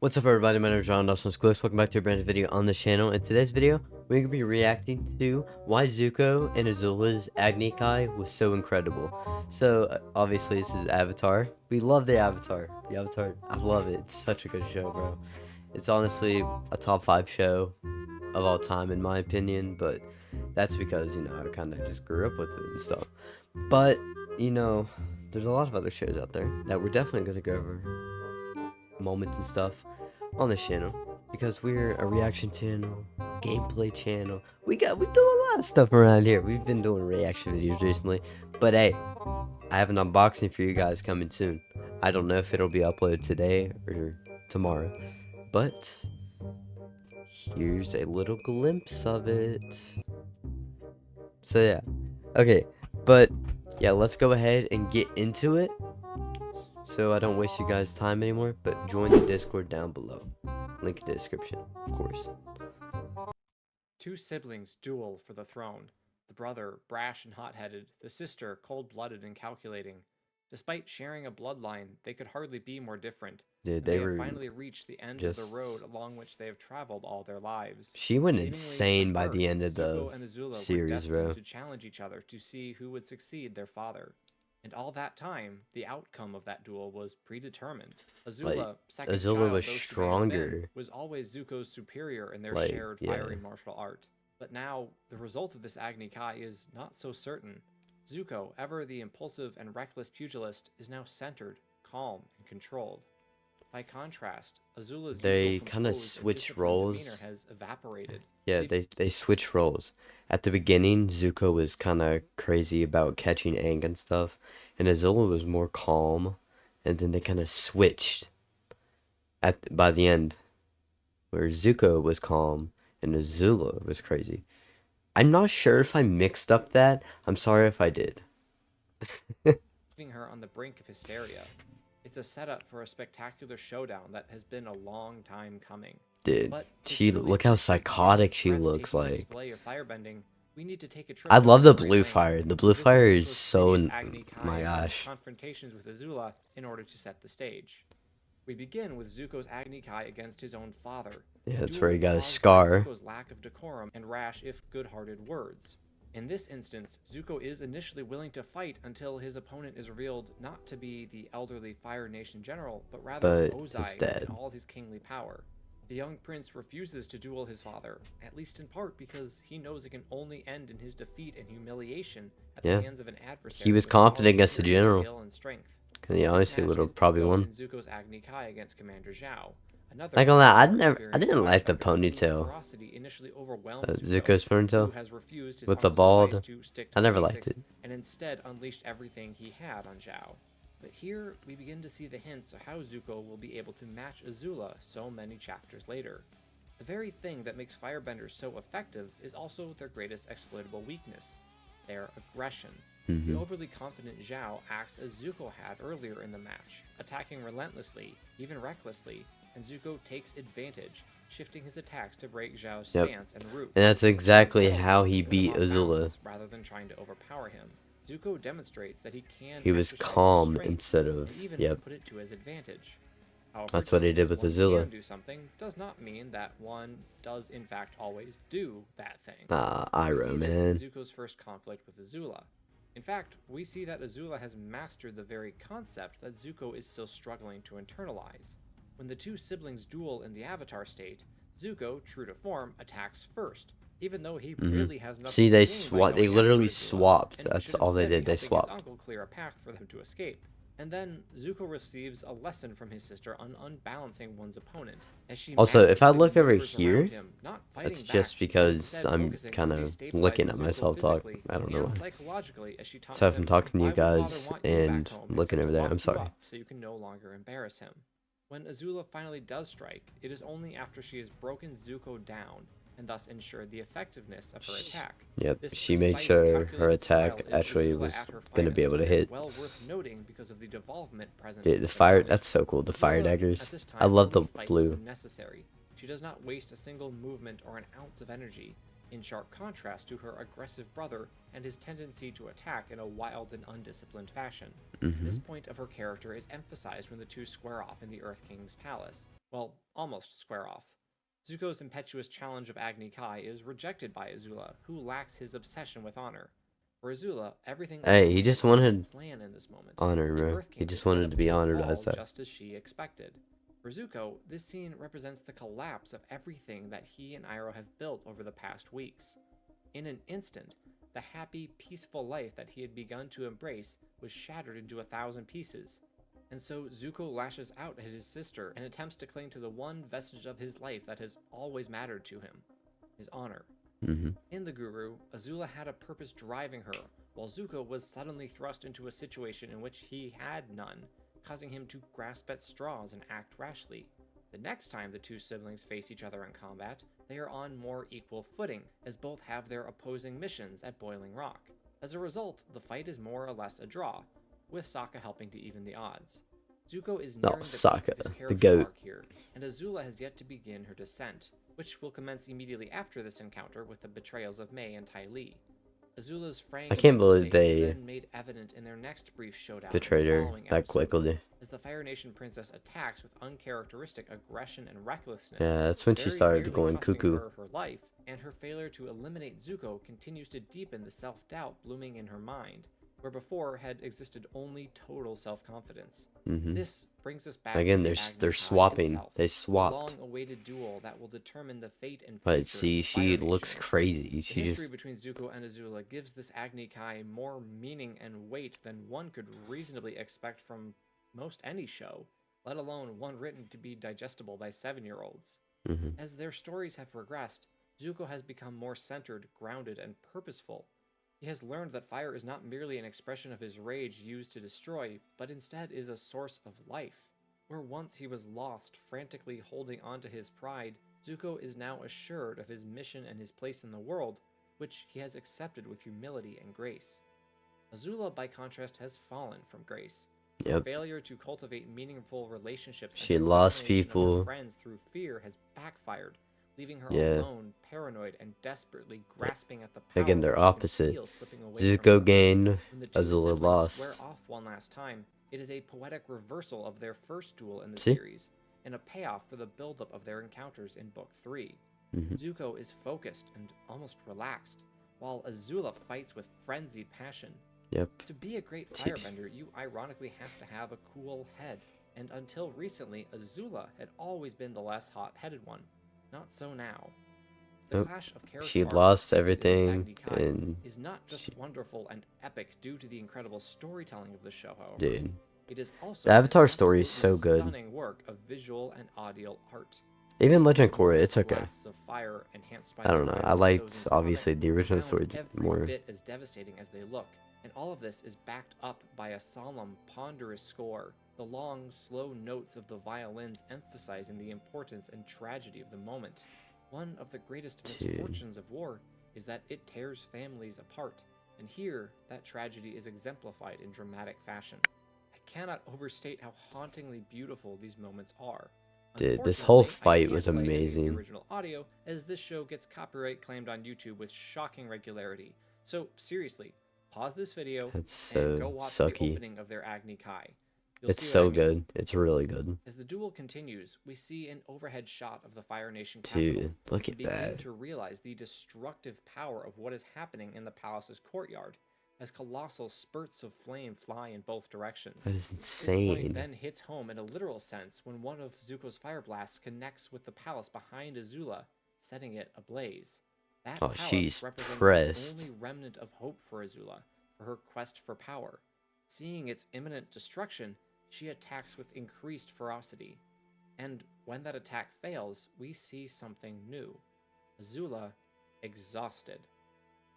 What's up everybody, my name is Ryland, also Quixs. Welcome back to a brand new video on the channel. In today's video, we're going to be reacting to why Zuko and Azula's Agni Kai was so incredible. So, obviously this is Avatar. We love the Avatar. I love it. It's such a good show, bro. It's honestly a top 5 show of all time in my opinion, but that's because, I kind of just grew up with it and stuff. But, there's a lot of other shows out there that we're definitely going to go over moments and stuff on this channel because we're a reaction channel, gameplay channel. We do a lot of stuff around here. We've been doing reaction videos recently, but hey, I have an unboxing for you guys coming soon. I don't know if it'll be uploaded today or tomorrow, but here's a little glimpse of it. So yeah, okay, but yeah, let's go ahead and get into it so I don't waste you guys' time anymore. But join the Discord down below, link in the description, of course. Two siblings duel for the throne. The brother, brash and hot-headed, the sister, cold-blooded and calculating. Despite sharing a bloodline, they could hardly be more different. Dude, they have finally reached the end of the road along which they have traveled all their lives. She went insane by the end of the Zuko and Azula series, were destined bro. to challenge each other to see who would succeed their father. And all that time, the outcome of that duel was predetermined. Azula, second Azula child, was stronger. Was always Zuko's superior in their shared fiery martial art. But now, the result of this Agni Kai is not so certain. Zuko, ever the impulsive and reckless pugilist, is now centered, calm, and controlled. By contrast, Azula's they kind of switch roles. Has evaporated. Yeah, they switch roles. At the beginning, Zuko was kind of crazy about catching Aang and stuff, and Azula was more calm, and then they kind of switched by the end, where Zuko was calm and Azula was crazy. I'm not sure if I mixed up that. I'm sorry if I did. Leaving her on the brink of hysteria. It's a setup for a spectacular showdown that has been a long time coming. Dude, look how psychotic she looks like. I love the blue fire. The blue fire is so, my gosh. Confrontations with Azula in order to set the stage. We begin with Zuko's Agni Kai against his own father. Yeah, that's where he got a scar. Zuko's lack of decorum and rash, if good-hearted, words. In this instance, Zuko is initially willing to fight until his opponent is revealed not to be the elderly Fire Nation general, but rather Ozai in all his kingly power. The young prince refuses to duel his father, at least in part because he knows it can only end in his defeat and humiliation at the hands of an adversary. He was confident against the general. Because he honestly would have probably won. Zuko's Agni Kai against Commander Zhao. Like on that, I didn't like the ponytail. Zuko's ponytail with the bald. I never liked it. And instead unleashed everything he had on Zhao. But here we begin to see the hints of how Zuko will be able to match Azula so many chapters later. The very thing that makes firebenders so effective is also their greatest exploitable weakness, their aggression. The overly confident Zhao acts as Zuko had earlier in the match, attacking relentlessly, even recklessly, and Zuko takes advantage, shifting his attacks to break Zhao's stance and route. And that's exactly how he beat Azula. Rather than trying to overpower him, Zuko demonstrates that he can. He was calm instead of put it to his advantage. However, that's what he did with Azula. Do something does not mean that one does in fact always do that thing. Iroh, man. Zuko's first conflict with Azula. In fact, we see that Azula has mastered the very concept that Zuko is still struggling to internalize. When the two siblings duel in the Avatar state, Zuko, true to form, attacks first, even though he really has nothing. See, they literally swapped. That's all they did. They swapped. His uncle clear a path for them to escape. And then Zuko receives a lesson from his sister on unbalancing one's opponent. Also, if I look over here, that's just because I'm kind of looking at myself talk. I don't know why. So if I'm talking to you guys and looking over there, I'm sorry. So you can no longer embarrass him. When Azula finally does strike, it is only after she has broken Zuko down and thus ensured the effectiveness of her attack. Yep, she made sure her attack actually was going to be able to hit. Well worth noting because of the devolvement present. Dude, the fire, that's so cool, the fire daggers. I love the blue. Necessary. She does not waste a single movement or an ounce of energy, in sharp contrast to her aggressive brother and his tendency to attack in a wild and undisciplined fashion. This point of her character is emphasized when the two square off in the Earth King's palace. well, almost square off. Zuko's impetuous challenge of Agni Kai is rejected by Azula, who lacks his obsession with honor. For Azula, everything was Hey, he just according to wanted plan in this moment. honor, The bro. Earth He King is just set wanted up to be to honored fall as that. just as she expected. For Zuko, this scene represents the collapse of everything that he and Iroh have built over the past weeks. In an instant, the happy, peaceful life that he had begun to embrace was shattered into 1,000 pieces. And so Zuko lashes out at his sister and attempts to cling to the one vestige of his life that has always mattered to him, his honor. Mm-hmm. In the Guru, Azula had a purpose driving her, while Zuko was suddenly thrust into a situation in which he had none, causing him to grasp at straws and act rashly. The next time the two siblings face each other in combat, they are on more equal footing, as both have their opposing missions at Boiling Rock. As a result, the fight is more or less a draw, with Sokka helping to even the odds. Zuko is nearing the Sokka, peak of his the character goat. arc here, and Azula has yet to begin her descent, which will commence immediately after this encounter with the betrayals of Mai and Ty Lee. Azula's frank I can't mental believe state they is then made evident in their next brief showdown betrayed in the her following that episode, quickly. as the Fire Nation princess attacks with uncharacteristic aggression and recklessness. Yeah, that's when she very started nearly going costing cuckoo. her life, and her failure to eliminate Zuko continues to deepen the self-doubt blooming in her mind, where before had existed only total self-confidence. Mm-hmm. This brings us back Again, to they're the Agni they're Kai swapping. itself, They the swapped. long-awaited duel that will determine the fate and future But of see, the she Fire looks Nation. crazy. The She history just between Zuko and Azula gives this Agni Kai more meaning and weight than one could reasonably expect from most any show, let alone one written to be digestible by 7-year-olds. mm-hmm. As their stories have progressed, Zuko has become more centered, grounded, and purposeful. He has learned that fire is not merely an expression of his rage used to destroy, but instead is a source of life. Where once he was lost, frantically holding onto his pride, Zuko is now assured of his mission and his place in the world, which he has accepted with humility and grace. Azula, by contrast, has fallen from grace. Her Yep. failure to cultivate meaningful relationships She and her lost alienation of her people. friends through fear has backfired, leaving her Yeah. alone, paranoid, and desperately grasping at the power Again, they're she can opposite. feel slipping away from her. Zuko gained, When the two Azula siblings lost. square off one last time, it is a poetic reversal of their first duel in the See? series, and a payoff for the buildup of their encounters in Book 3. Mm-hmm. Zuko is focused and almost relaxed, while Azula fights with frenzied passion. Yep. To be a great firebender, you ironically have to have a cool head, and until recently, Azula had always been the less hot-headed one. Not so now. The Nope. clash of character She arcs lost depicted in this everything, Agni Kai and is not just wonderful and epic due to the incredible storytelling of the show, however. dude, It is also the Avatar an story is absolutely so good. stunning work of visual and audio art. Even Legend of Korra, it's okay. Blasts of fire enhanced by I don't the know. rise I of liked Sozin's obviously comet the original sound story every more. bit as devastating as they look, and all of this is backed up by a solemn, ponderous score. The long, slow notes of the violins emphasizing the importance and tragedy of the moment. One of the greatest misfortunes of war is that it tears families apart, and here that tragedy is exemplified in dramatic fashion. I cannot overstate how hauntingly beautiful these moments are. Dude, this whole Unfortunately, I fight can't was play any of the amazing. original audio, as this show gets copyright claimed on YouTube with shocking regularity. So seriously, pause this video That's and so go watch the sucky. opening of their Agni Kai. You'll It's see what I so mean. good. It's really good. As the duel continues, we see an overhead shot of the Fire Nation capital. Dude, look and at begin that. to realize the destructive power of what is happening in the palace's courtyard, as colossal spurts of flame fly in both directions. That is This point insane. then hits home in a literal sense when one of Zuko's fire blasts connects with the palace behind Azula, setting it ablaze. That Oh, palace she's represents pressed. the only remnant of hope for Azula, for her quest for power. Seeing its imminent destruction, she attacks with increased ferocity. And when that attack fails, we see something new. Azula, exhausted.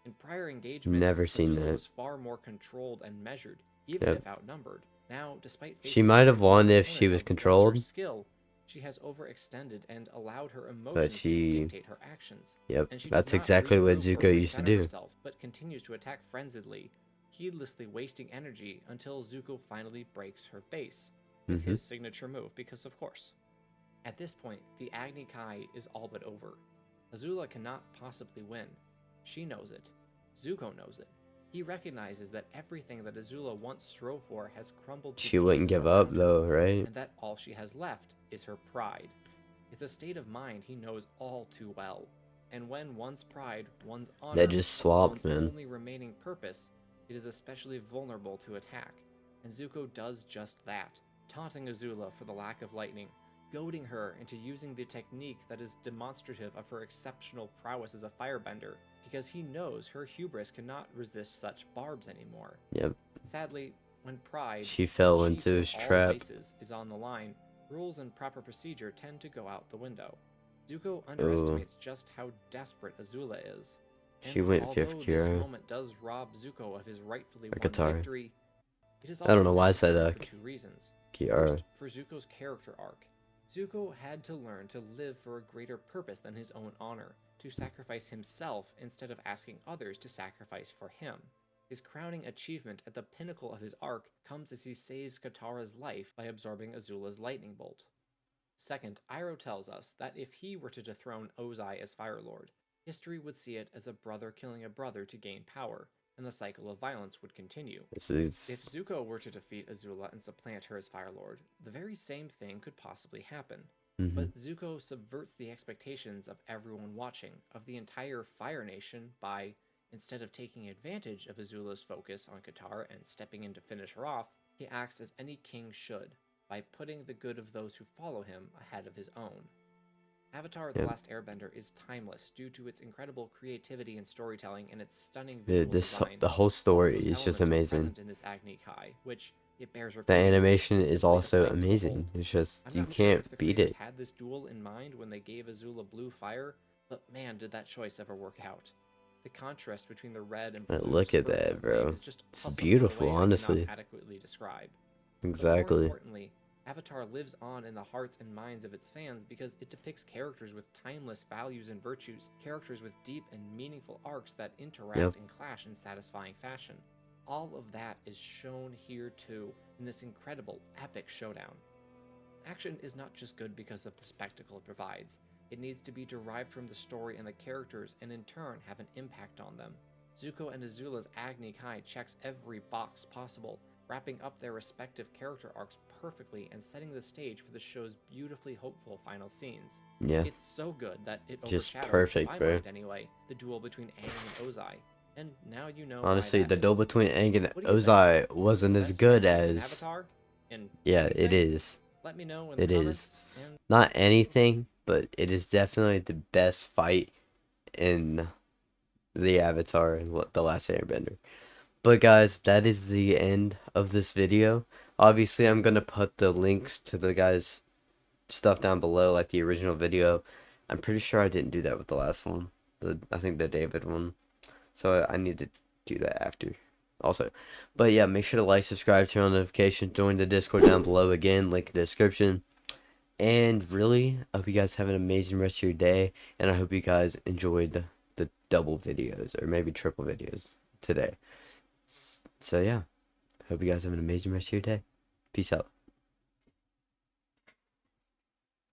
In prior engagements, Never seen Azula that. was far more controlled and measured, even Yep. if outnumbered. Now, despite She facing might have an won if she opponent was of lesser controlled. skill, she has overextended and allowed her emotions she- to dictate her actions. Yep, And she that's does not exactly what regroup or Zuko used to recenter do. herself, but continues to attack frenziedly, heedlessly wasting energy until Zuko finally breaks her base with Mhm. his signature move, because of course. At this point, the Agni Kai is all but over. Azula cannot possibly win. She knows it. Zuko knows it. He recognizes that everything that Azula once strove for has crumbled to She wouldn't pieces give up around her, though, right? and that all she has left is her pride. It's a state of mind he knows all too well. And when one's pride, one's honor, They just is swapped, one's man. only remaining purpose, it is especially vulnerable to attack. And Zuko does just that, taunting Azula for the lack of lightning, goading her into using the technique that is demonstrative of her exceptional prowess as a firebender, because he knows her hubris cannot resist such barbs anymore. Yep. Sadly, when pride, She fell chief into of his all trap. vices, is on the line, rules and proper procedure tend to go out the window. Zuko underestimates just how desperate Azula is. She And went although fifth this hero. moment does rob Zuko of his rightfully won Katara. victory, it is I don't also know why I said necessary that. for two reasons. Kiara. First, for Zuko's character arc. Zuko had to learn to live for a greater purpose than his own honor, to sacrifice himself instead of asking others to sacrifice for him. His crowning achievement at the pinnacle of his arc comes as he saves Katara's life by absorbing Azula's lightning bolt. Second, Iroh tells us that if he were to dethrone Ozai as Fire Lord, history would see it as a brother killing a brother to gain power, and the cycle of violence would continue. If Zuko were to defeat Azula and supplant her as Fire Lord, the very same thing could possibly happen. But Zuko subverts the expectations of everyone watching, of the entire Fire Nation, by, instead of taking advantage of Azula's focus on Katara and stepping in to finish her off, he acts as any king should, by putting the good of those who follow him ahead of his own. Avatar: The Last Airbender is timeless due to its incredible creativity and storytelling and its stunning visual design. The whole story is just amazing. In this Agni Kai, which it bears The animation is also amazing. It's just you can't beat it. Had this duel in mind when they gave Azula blue fire, but man, did that choice ever work out. The contrast between the red and blue Look at that, bro. It's beautiful, honestly. Adequately describe. Exactly. More importantly, Avatar lives on in the hearts and minds of its fans because it depicts characters with timeless values and virtues, characters with deep and meaningful arcs that interact and clash in satisfying fashion. All of that is shown here too, in this incredible, epic showdown. Action is not just good because of the spectacle it provides. It needs to be derived from the story and the characters, and in turn have an impact on them. Zuko and Azula's Agni Kai checks every box possible, wrapping up their respective character arcs perfectly and setting the stage for the show's beautifully hopeful final scenes. Yeah. It's so good that it just overshadows, perfect, in my bro. mind anyway, the duel between Aang and Ozai. And now you know. Honestly, why that the duel is. between Aang and What do you Ozai think? wasn't as Best good fight scene in as. Avatar? And Yeah, what do you it think? is. Let me know in the It comments. is. And Not anything, but it is definitely the best fight in the Avatar and The Last Airbender. But guys, that is the end of this video. Obviously, I'm gonna put the links to the guys' stuff down below, like the original video. I'm pretty sure I didn't do that with the last one. I think the David one. So I need to do that after. Also, but yeah, make sure to like, subscribe, turn on notifications, join the Discord down below. Again, link in the description. And really, I hope you guys have an amazing rest of your day, and I hope you guys enjoyed the double videos, or maybe triple videos today. So yeah, hope you guys have an amazing rest of your day. Peace out.